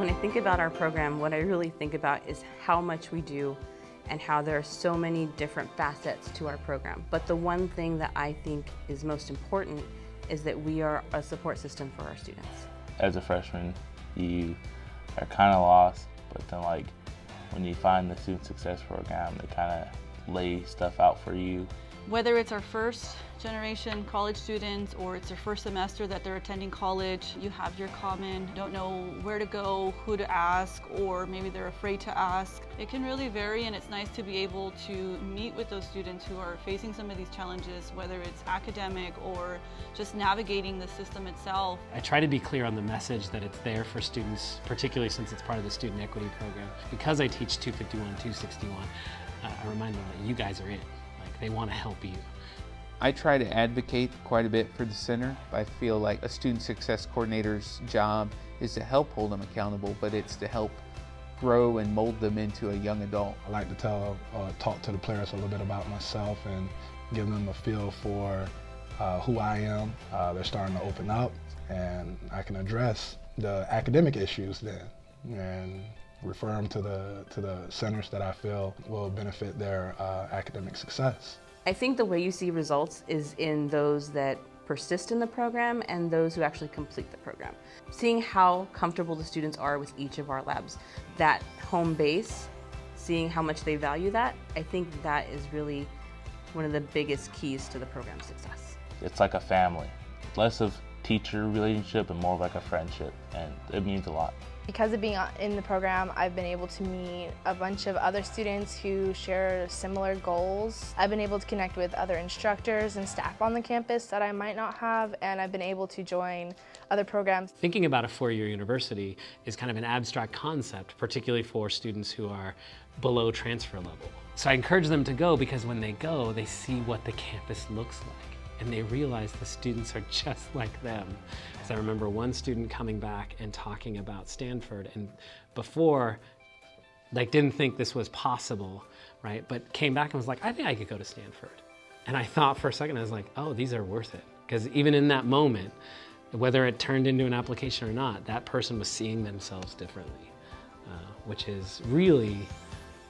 When I think about our program, what I really think about is how much we do and how there are so many different facets to our program. But the one thing that I think is most important is that we are a support system for our students. As a freshman, you are kind of lost, but then like when you find the Student Success Program, they kind of lay stuff out for you. Whether it's our first generation college students or it's their first semester that they're attending college, you have your common, don't know where to go, who to ask, or maybe they're afraid to ask. It can really vary, and it's nice to be able to meet with those students who are facing some of these challenges, whether it's academic or just navigating the system itself. I try to be clear on the message that it's there for students, particularly since it's part of the Student Equity Program. Because I teach 251, 261, I remind them that you guys are in. They want to help you. I try to advocate quite a bit for the center. I feel like a student success coordinator's job is to help hold them accountable, but it's to help grow and mold them into a young adult. I like to talk to the players a little bit about myself and give them a feel for who I am. They're starting to open up, and I can address the academic issues then and refer them to the centers that I feel will benefit their academic success. I think the way you see results is in those that persist in the program and those who actually complete the program. Seeing how comfortable the students are with each of our labs, that home base, seeing how much they value that, I think that is really one of the biggest keys to the program's success. It's like a family, less of teacher relationship and more of like a friendship, and it means a lot. Because of being in the program, I've been able to meet a bunch of other students who share similar goals. I've been able to connect with other instructors and staff on the campus that I might not have, and I've been able to join other programs. Thinking about a four-year university is kind of an abstract concept, particularly for students who are below transfer level. So I encourage them to go because when they go, they see what the campus looks like. And they realize the students are just like them. So I remember one student coming back and talking about Stanford, and before, didn't think this was possible, right? But came back and was like, I think I could go to Stanford. And I thought for a second, I was like, oh, these are worth it. Because even in that moment, whether it turned into an application or not, that person was seeing themselves differently, which is really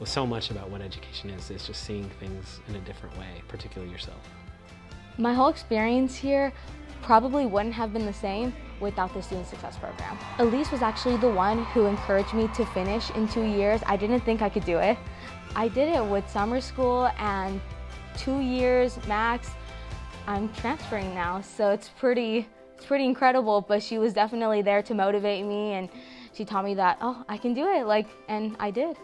so much about what education is just seeing things in a different way, particularly yourself. My whole experience here probably wouldn't have been the same without the Student Success Program. Elise was actually the one who encouraged me to finish in 2 years. I didn't think I could do it. I did it with summer school, and 2 years max. I'm transferring now, so it's pretty incredible, but she was definitely there to motivate me, and she taught me that, oh, I can do it, and I did.